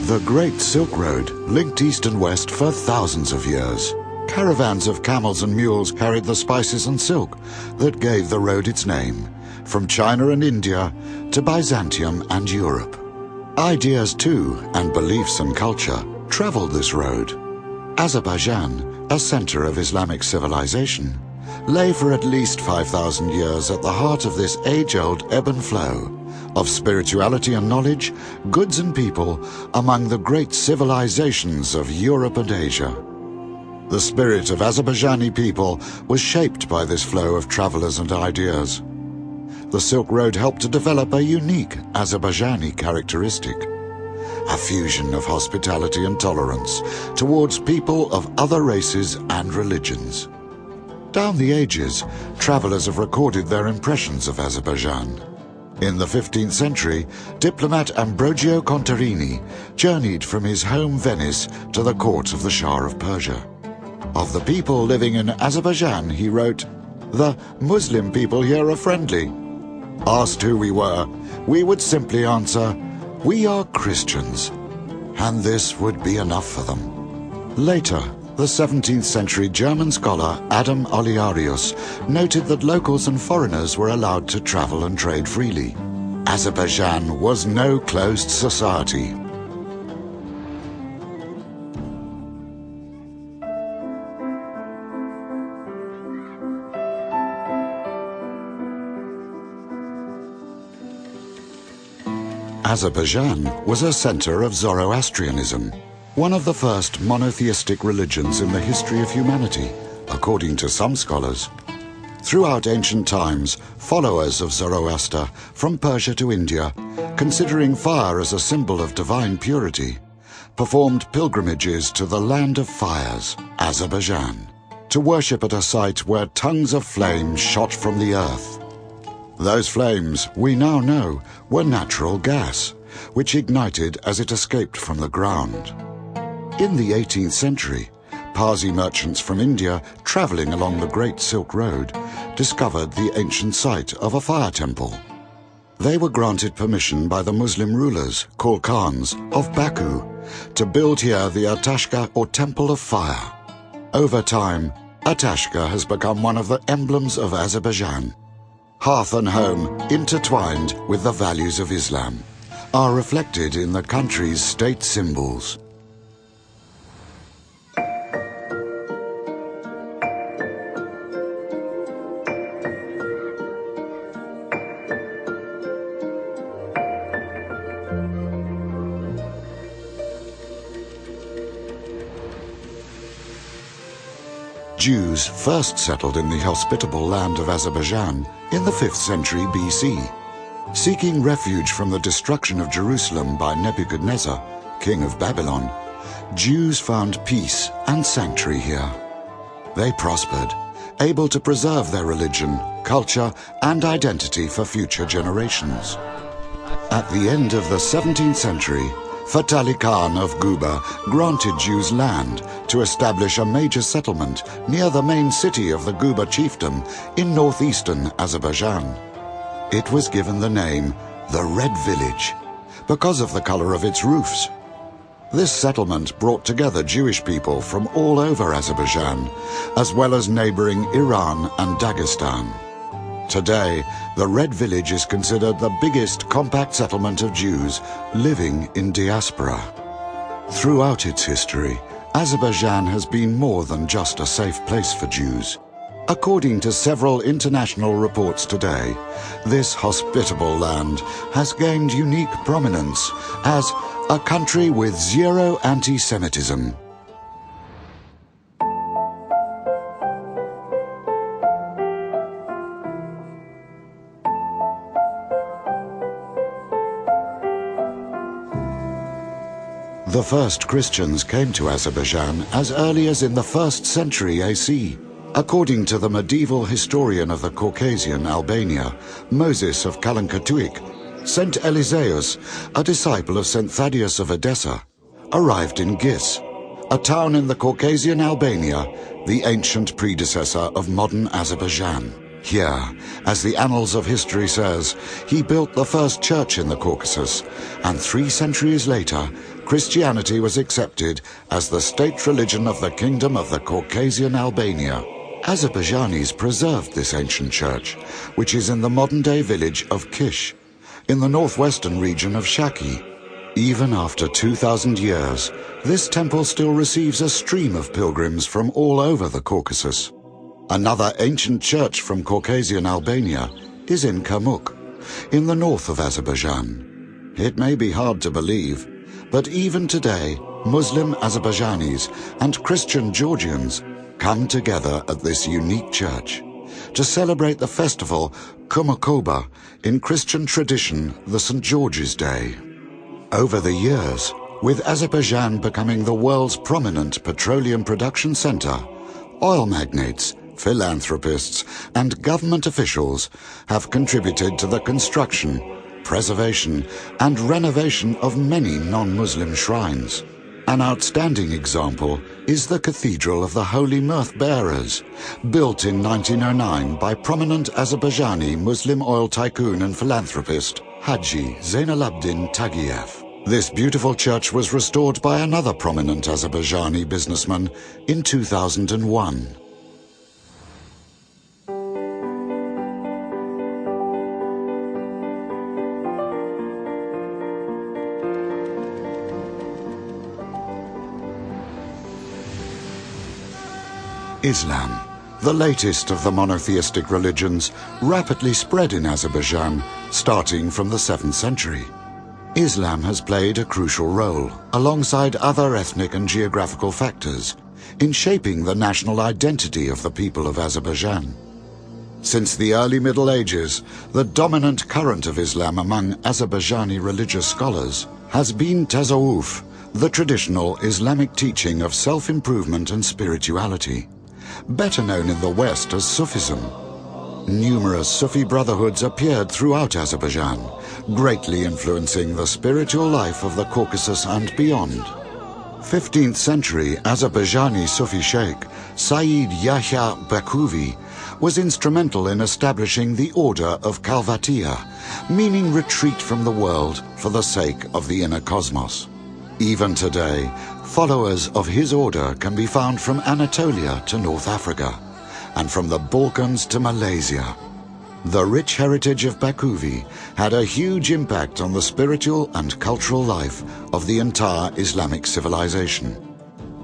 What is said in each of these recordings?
The Great Silk Road linked east and west for thousands of years. Caravans of camels and mules carried the spices and silk that gave the road its name, from China and India to Byzantium and Europe. Ideas too, and beliefs and culture, traveled this road. Azerbaijan, a center of Islamic civilization, lay for at least 5,000 years at the heart of this age-old ebb and flow of spirituality and knowledge, goods and people among the great civilizations of Europe and Asia. The spirit of Azerbaijani people was shaped by this flow of travelers and ideas. The Silk Road helped to develop a unique Azerbaijani characteristic, a fusion of hospitality and tolerance towards people of other races and religions. Down the ages, travelers have recorded their impressions of Azerbaijan. In the 15th century, diplomat Ambrogio Contarini journeyed from his home Venice to the court of the Shah of Persia. Of the people living in Azerbaijan, he wrote, "The Muslim people here are friendly. Asked who we were, we would simply answer, 'We are Christians,' and this would be enough for them." Later, the 17th century German scholar Adam Olearius noted that locals and foreigners were allowed to travel and trade freely. Azerbaijan was no closed society. Azerbaijan was a center of Zoroastrianism, one of the first monotheistic religions in the history of humanity, according to some scholars. Throughout ancient times, followers of Zoroaster, from Persia to India, considering fire as a symbol of divine purity, performed pilgrimages to the land of fires, Azerbaijan, to worship at a site where tongues of flame shot from the earth. Those flames, we now know, were natural gas, which ignited as it escaped from the ground. In the 18th century, Parsi merchants from India traveling along the Great Silk Road discovered the ancient site of a fire temple. They were granted permission by the Muslim rulers, called Khans, of Baku, to build here the Atashka, or Temple of Fire. Over time, Atashka has become one of the emblems of Azerbaijan. Hearth and home, intertwined with the values of Islam, are reflected in the country's state symbols. Jews first settled in the hospitable land of Azerbaijan in the 5th century BC. Seeking refuge from the destruction of Jerusalem by Nebuchadnezzar, king of Babylon, Jews found peace and sanctuary here. They prospered, able to preserve their religion, culture, and identity for future generations. At the end of the 17th century, Fatali Khan of Guba granted Jews land to establish a major settlement near the main city of the Guba chiefdom in northeastern Azerbaijan. It was given the name the Red Village because of the color of its roofs. This settlement brought together Jewish people from all over Azerbaijan, as well as neighboring Iran and Dagestan. Today, the Red Village is considered the biggest compact settlement of Jews living in diaspora. Throughout its history, Azerbaijan has been more than just a safe place for Jews. According to several international reports today, this hospitable land has gained unique prominence as a country with zero anti-Semitism. The first Christians came to Azerbaijan as early as in the 1st century AC. According to the medieval historian of the Caucasian Albania, Moses of Kalankatuik, St. Eliseus, a disciple of St. Thaddeus of Edessa, arrived in Gis, a town in the Caucasian Albania, the ancient predecessor of modern Azerbaijan. Here, as the annals of history says, he built the first church in the Caucasus, and 3 centuries later, Christianity was accepted as the state religion of the Kingdom of the Caucasian Albania. Azerbaijanis preserved this ancient church, which is in the modern-day village of Kish, in the northwestern region of Shaki. Even after 2,000 years, this temple still receives a stream of pilgrims from all over the Caucasus. Another ancient church from Caucasian Albania is in Kamuk, in the north of Azerbaijan. It may be hard to believe, but even today, Muslim Azerbaijanis and Christian Georgians come together at this unique church to celebrate the festival Kumakoba, in Christian tradition the St. George's Day. Over the years, with Azerbaijan becoming the world's prominent petroleum production center, oil magnates, philanthropists, and government officials have contributed to the construction, preservation, and renovation of many non-Muslim shrines. An outstanding example is the Cathedral of the Holy Mirth Bearers, built in 1909 by prominent Azerbaijani Muslim oil tycoon and philanthropist Haji Zainalabdin Tagiev. This beautiful church was restored by another prominent Azerbaijani businessman in 2001. Islam, the latest of the monotheistic religions, rapidly spread in Azerbaijan, starting from the 7th century. Islam has played a crucial role, alongside other ethnic and geographical factors, in shaping the national identity of the people of Azerbaijan. Since the early Middle Ages, the dominant current of Islam among Azerbaijani religious scholars has been tasawwuf, the traditional Islamic teaching of self-improvement and spirituality, better known in the West as Sufism. Numerous Sufi brotherhoods appeared throughout Azerbaijan, greatly influencing the spiritual life of the Caucasus and beyond. 15th century Azerbaijani Sufi sheikh Sayyid Yahya Bakuvi was instrumental in establishing the order of Kalvatia, meaning retreat from the world for the sake of the inner cosmos. Even today, followers of his order can be found from Anatolia to North Africa, and from the Balkans to Malaysia. The rich heritage of Bakuvi had a huge impact on the spiritual and cultural life of the entire Islamic civilization.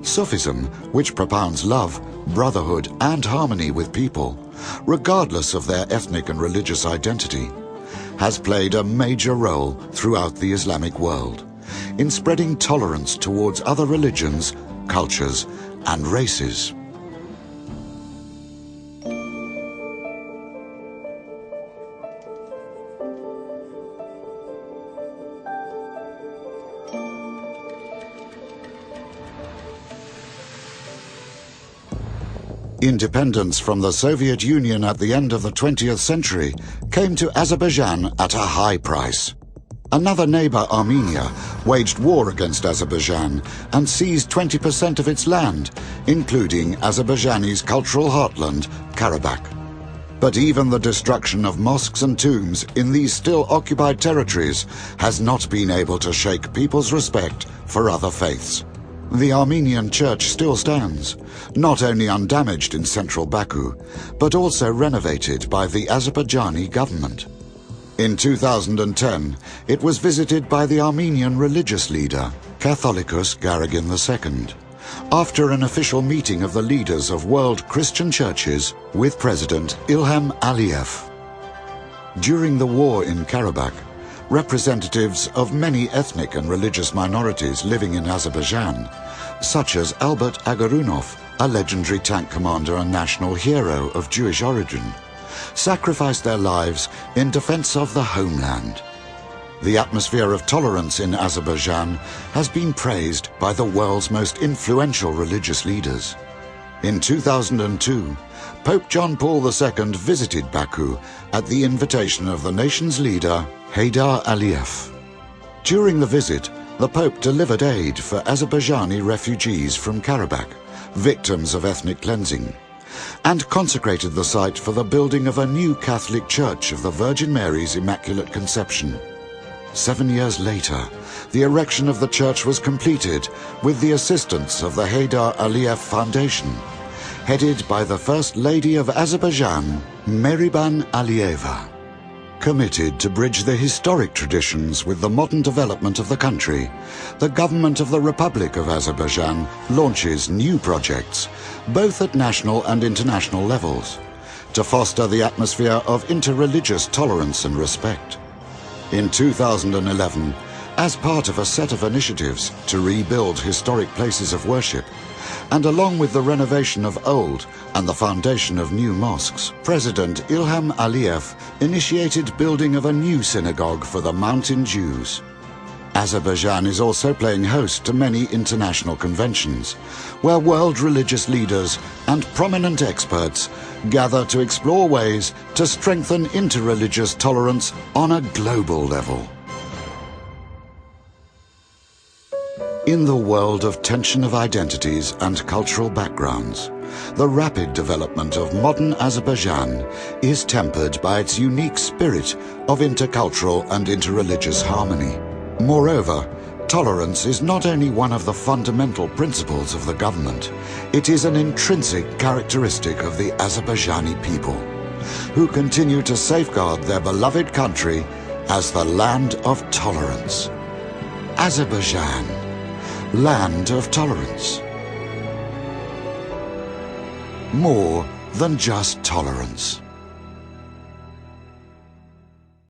Sufism, which propounds love, brotherhood, and harmony with people, regardless of their ethnic and religious identity, has played a major role throughout the Islamic world in spreading tolerance towards other religions, cultures, and races. Independence from the Soviet Union at the end of the 20th century came to Azerbaijan at a high price. Another neighbor, Armenia, waged war against Azerbaijan and seized 20% of its land, including Azerbaijani's cultural heartland, Karabakh. But even the destruction of mosques and tombs in these still occupied territories has not been able to shake people's respect for other faiths. The Armenian church still stands, not only undamaged in central Baku, but also renovated by the Azerbaijani government. In 2010, it was visited by the Armenian religious leader, Catholicos Garagin II, after an official meeting of the leaders of world Christian churches with President Ilham Aliyev. During the war in Karabakh, representatives of many ethnic and religious minorities living in Azerbaijan, such as Albert Agarunov, a legendary tank commander and national hero of Jewish origin, sacrificed their lives in defense of the homeland. The atmosphere of tolerance in Azerbaijan has been praised by the world's most influential religious leaders. In 2002, Pope John Paul II visited Baku at the invitation of the nation's leader, Heydar Aliyev. During the visit, the Pope delivered aid for Azerbaijani refugees from Karabakh, victims of ethnic cleansing, and consecrated the site for the building of a new Catholic Church of the Virgin Mary's Immaculate Conception. 7 years later, the erection of the church was completed with the assistance of the Heydar Aliyev Foundation, headed by the First Lady of Azerbaijan, Mehriban Aliyeva. Committed to bridge the historic traditions with the modern development of the country, the government of the Republic of Azerbaijan launches new projects, both at national and international levels, to foster the atmosphere of interreligious tolerance and respect. In 2011, as part of a set of initiatives to rebuild historic places of worship, and along with the renovation of old and the foundation of new mosques, President Ilham Aliyev initiated building of a new synagogue for the mountain Jews. Azerbaijan is also playing host to many international conventions, where world religious leaders and prominent experts gather to explore ways to strengthen interreligious tolerance on a global level. In the world of tension of identities and cultural backgrounds, the rapid development of modern Azerbaijan is tempered by its unique spirit of intercultural and interreligious harmony. Moreover, tolerance is not only one of the fundamental principles of the government, it is an intrinsic characteristic of the Azerbaijani people, who continue to safeguard their beloved country as the land of tolerance. Azerbaijan, land of tolerance. More than just tolerance.